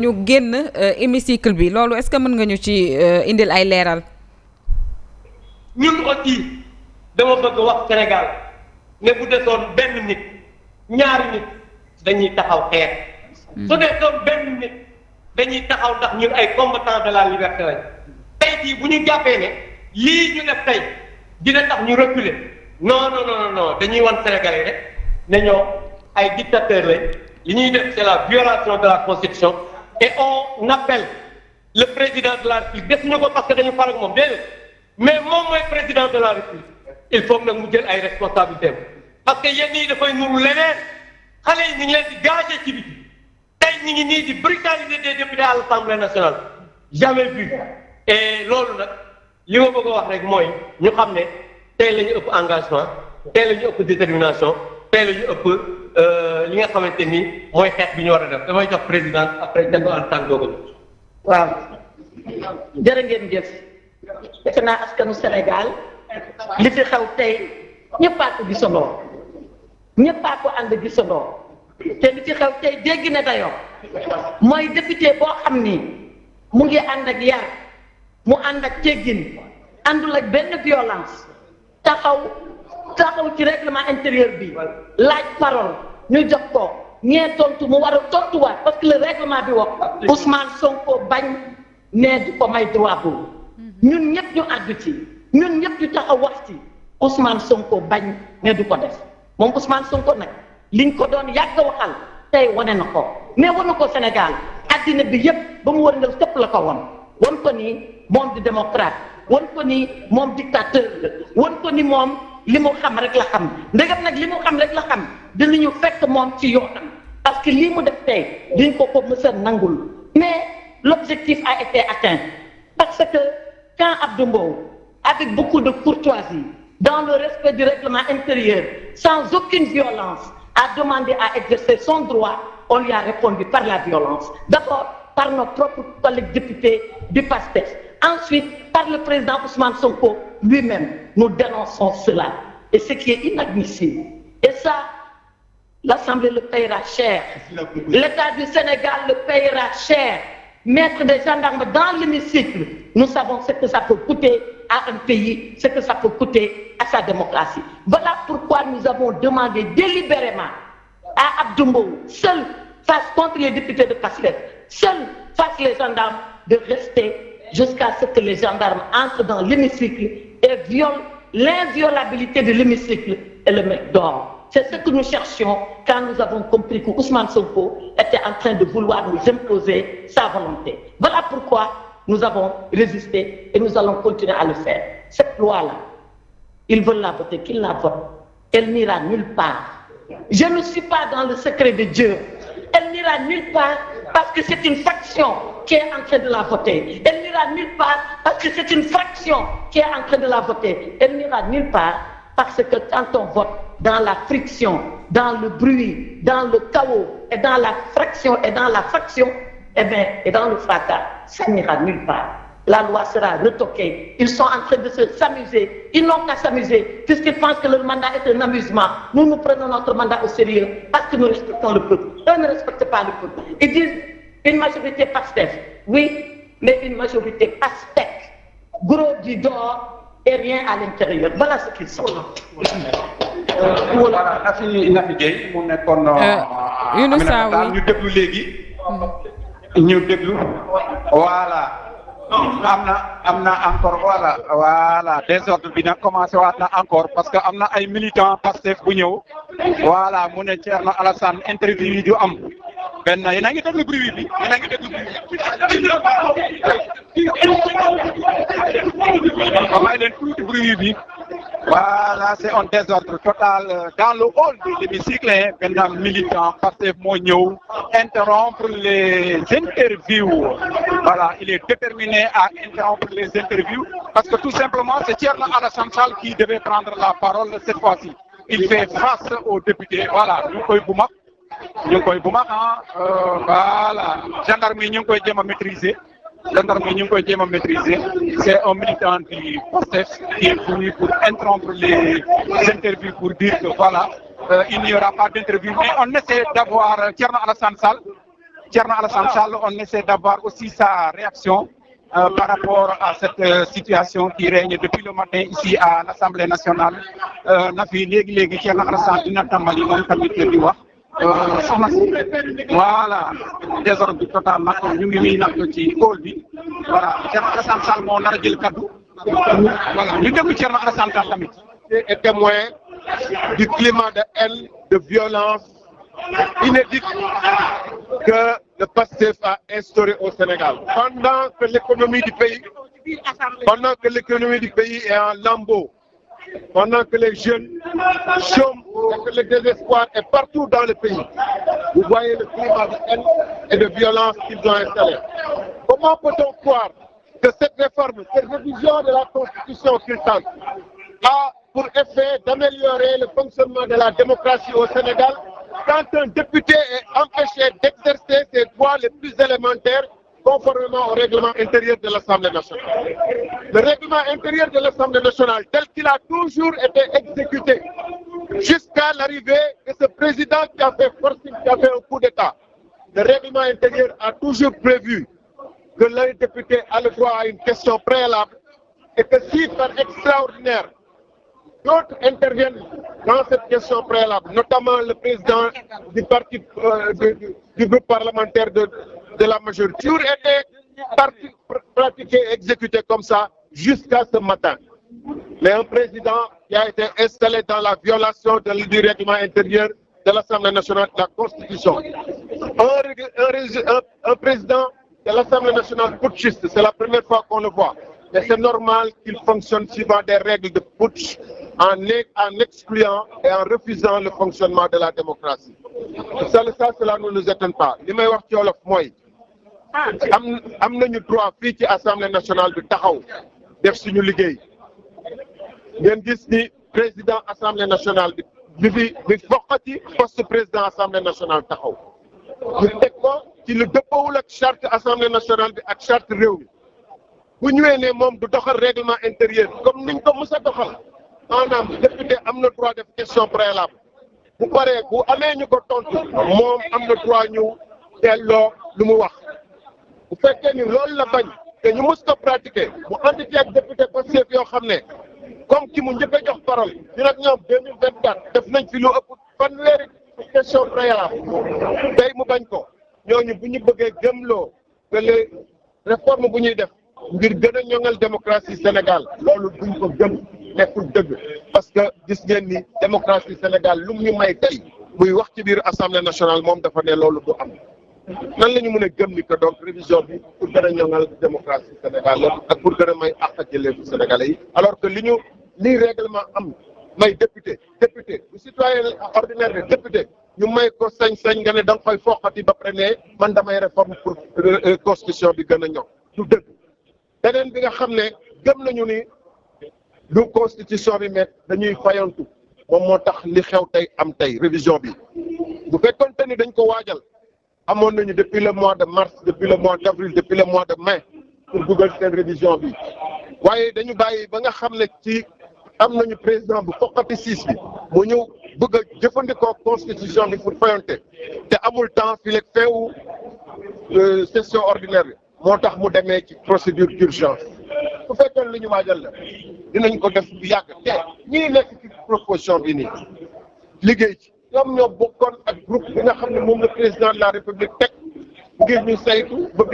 ñu génn hémicycle bi loolu est-ce que mën nga ñu ci indil ay leeral. ñun aussi dama bëgg wax Sénégal ne bu desoon benn nit ñaari nit dañuy taxaw xeex. su desoon benn nit dañuy taxaw ndax ñun ay combattants de la liberté lañ. tey jii bu ñu jàppee ne lii ñu def tey dina tax ñu reculer non non non non dañuy wan Sénégalais rek ne ñoo ay dictateurs lañ li ñuy def c'est la violation de la constitution. Et on appelle le président de la République def ñu ko parce que dañu faral moom déedéet mais moom mooy président de la République il faut nag mu jël ay responsabilités parce que yéen ñii dafay nuru leneen xale yi ñu ngi leen di gagé ci biti tey ñu ngi nii di brutaliser des députés à l'Assemblée nationale jamais vu et loolu nag li ma bëgg a wax rek mooy ñu xam ne tey la ñu ëpp engagement tey la ñu ëpp détermination tey la ñu ëpp li nga xamante ni mooy xeex bi ñu war a def damay jox président après Diallo en tant que waaw jërë ngeen jëf defe naa askanu Sénégal li fi xew tey ñëppaa ko gisandoo ñëppaa ko ànd gisandoo te li fi xew tey dégg na dayoo mooy député boo xam ni mu ngi ànd ak yar mu ànd ak teggin àndul ak benn violence taxaw ci règlement intérieur bi laaj parole ñu jox ko ñee tontu mu war a tontuwaat parce que le règlement bi wax Ousmane Sonko bañ ne du ko may droit boobu ñun ñëpp ñu àddu ci ñun ñëpp ñu taxaw wax ci Ousmane Sonko bañ ne du ko def moom Ousmane Sonko nag liñ ko doon yàgg waxal tey wane na ko mais wane ko Sénégal addina bi yëpp ba mu war nga sëpp la ko won ko ni moom di démocrate won ko ni moom dictateur la won ko ni moom li mu xam rek la xam ndegam nag li mu xam rek la xam dinañu fekk moom ci yoonam parce que lii mu def tey diñ ko mës a nangul mais l'objectif a été atteint parce que quand Abdou Mbow avec beaucoup de courtoisie dans le respect du règlement intérieur sans aucune violence a demandé à exercer son droit on lui a répondu par la violence d'abord par nos propres collègues députés du PASTEF ensuite par le président Ousmane Sonko lui-même nous dénonçons cela et ce qui est inadmissible et ça l'Assemblée le paiera cher l'État du Sénégal le paiera cher mettre des gendarmes dans l'hémicycle nous savons ce que ça peut coûter à un pays ce que ça peut coûter à sa démocratie voilà pourquoi nous avons demandé délibérément à Abdou Mbow seul face contre les députés de PASTEF seul face les gendarmes de rester jusqu'à ce que les gendarmes entrent dans l'hémicycle et violent l'inviolabilité de l'hémicycle et le mettent dehors. C'est ce que nous cherchions quand nous avons compris que Ousmane Sonko était en train de vouloir nous imposer sa volonté. Voilà pourquoi nous avons résisté et nous allons continuer à le faire. Cette loi-là, ils veulent la voter, qu'ils la votent. Elle n'ira nulle part. Je ne suis pas dans le secret de Dieu. Elle n'ira nulle part parce que c'est une faction qui est en train de la voter. Elle n'ira nulle part parce que c'est une fraction qui est en train de la voter. Elle n'ira nulle part parce que quand on vote dans la friction, dans le bruit, dans le chaos, et dans la fraction, et dans la faction, et dans le fracas, ça n'ira nulle part. La loi sera retoquée. Ils sont en train de s'amuser. Ils n'ont qu'à s'amuser puisqu'ils pensent que leur mandat est un amusement. Nous prenons notre mandat au sérieux parce que nous respectons le peuple. Eux ne respectent pas le peuple. Ils disent une majorité PASTEF. Oui, mais une majorité PASTEC. Gros du dehors et rien à l'intérieur. Voilà ce qu'ils sont. Voilà, Nafi Gueye mu nekkoon. Younoussa oui ñu déglu léegi. ñu déglu. Voilà. am na encore voilà désordre bi nag commencé waat na encore parce que am na ay militants Pastef bu ñëw voilà mu ne Thierno Alassane interview yi du am benn yéen a ngi déglu bruit bi yéen a ngi déglu may leen tuuti bruit bi voilà c'est un désordre total dans le hall de l'hémicycle benn militant Pastef moo ñëw interrompre les interviews voilà il est déterminé à interrompre les interviews parce que tout simplement c'est Thierno Alassane Sall qui devait prendre la parole cette fois-ci il fait face aux députés voilà ñu ngi koy bu mag voilà gendarme yi ñu ngi koy jéem a maîtriser c'est un militant du PASTEF qui est venu pour interrompre les interviews pour dire que voilà il n'y aura pas d'interview mais on essaie d'avoir Thierno Alassane Sall Thierno Alassane Sall, on essaie d'avoir aussi sa réaction par rapport à cette situation qui règne depuis le matin ici à l'Assemblée nationale. na fi léegi Thierno Alassane dina tàmbali moom tamit di wax soxna si voilà désordre bi total nag ñu ngi nii nag ci hall bi voilà Thierno Alassane Sall moo nar a jël kaddu voilà ñu déglu Thierno Alassane Sall tamit. est témoin du climat de haine, de violence inédite que le PASTEF a instauré au Sénégal. Pendant que l'économie du pays est en lambeaux, pendant que les jeunes chôment et que le désespoir est partout dans le pays, vous voyez le climat de haine et de violence qu'ils ont installé. Comment peut-on croire que cette réforme, cette révision de la Constitution qu'ils tentent, a pour effet d'améliorer le fonctionnement de la démocratie au Sénégal quand un député est empêché d'exercer ses droits les plus élémentaires conformément au règlement intérieur de l'Assemblée nationale. Le règlement intérieur de l'Assemblée nationale, tel qu'il a toujours été exécuté jusqu'à l'arrivée de ce président qui a fait un coup d'État. Le règlement intérieur a toujours prévu que le député a le droit à une question préalable et que si par extraordinaire d'autres interviennent dans cette question préalable, notamment le président du parti du groupe parlementaire de la majorité, toujours été pratiqué et exécuté comme ça jusqu'à ce matin. Mais un président qui a été installé dans la violation du règlement intérieur de l'Assemblée nationale, de la Constitution. Un président de l'Assemblée nationale putschiste, c'est la première fois qu'on le voit. Mais c'est normal qu'il fonctionne suivant des règles de putsch en excluant et en refusant le fonctionnement de la démocratie. Cela ne nous étonne pas. Li may wax ci wolof mooy am nañu droit fii ci Assemblée nationale bi taxaw def suñu liggéey. Ngeen gis ni président Assemblée nationale bi foqati poste président Assemblée nationale taxaw. Ñu teg ko ci lu dëppoowul ak charte Assemblée nationale bi ak charte réew mi. Bu ñëwee ne moom du doxal règlement intérieur comme niñ ko mës a doxal maanaam député am na droit def question préalable bu paree bu amee ñu ko tontu moom am na droit ñu delloo lu mu wax bu fekkee ni loolu la bañ te ñu mës ko pratiquer mu andi ci ak député Pastef yoo xam ne comme ki mu njëkk a jox parole ñu nag ñoom 2024 def nañ fi lu ëpp fanweeri question préalable tey mu bañ ko ñooñu bu ñu bëggee gëmloo que les réformes bu ñuy def ngir gën a ñoŋal démocratie Sénégal loolu duñ ko gëm nekkul dëgg parce que gis ngeen ni démocratie Sénégal lu mu ñu may tey muy wax ci biir Assemblée nationale moom dafa ne loolu du am nan la ñu mën a gëm ni que donc révision bi pour gën a ñoŋal démocratie Sénégal la ak pour gën a may àq ak yelleefu Sénégalais yi alors que lii règlement am may député bu citoyen ordinaire de député ñu may ko sañ-sañ nga ne da nga koy foqati ba pare ne man damay réforme pour constitution bi gën a ñoŋ du dëgg. beneen bi nga xam ne gëm nañu ni lu constitution bi met dañuy fayantu moom moo tax li xew tey am tey révision bi bu fekkoonte ni dañ ko waajal amoon nañu depuis le mois de mars depuis le mois d'avril depuis le mois de mai pour dugal seen révision bi waaye dañu bàyyi ba nga xam ne ci am nañu président bu foqati siis bi mu ñëw bëgg a jëfandikoo constitution bi pour fayante te amul temps fii leeg feewu session ordinaire bi moo tax mu demee ci procédure d'urgence bu fekkoon li ñu waajal la dinañ ko def bu yàgg te ñii nekk ci proposition bi nii liggéey ci ñoom ñoo bokkoon ak groupe bi nga xam ne moom la président de la république teg ngir ñu saytu ba